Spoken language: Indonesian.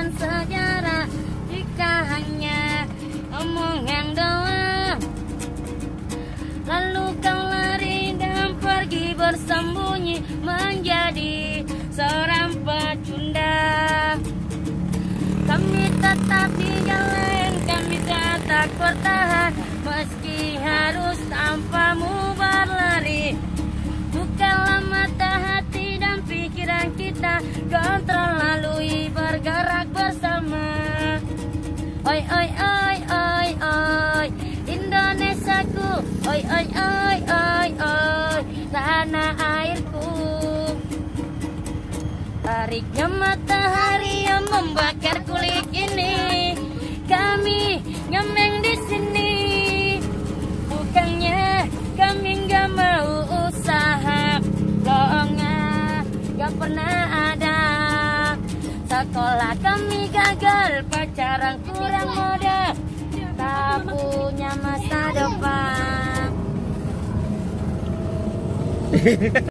bukan sejarah jika hanya omongan doang. Lalu kau lari dan pergi bersembunyi menjadi seorang pecundang. Kami tetap di jalan, kami tetap bertahan meski harus tanpamu berlari. Bukalah mata hati dan pikiran kita, kontrol lalui bergerak bersama. Oi oi oi oi oi Indonesiaku, oi oi oi oi oi tanah airku. Tariknya matahari yang membakar kulit ini, kami ngemeng di sini. Bukannya kami nggak mau usaha, lowongan nggak pernah ada. Sekolah kami gagal, pacaran kurang modal, tak punya masa depan.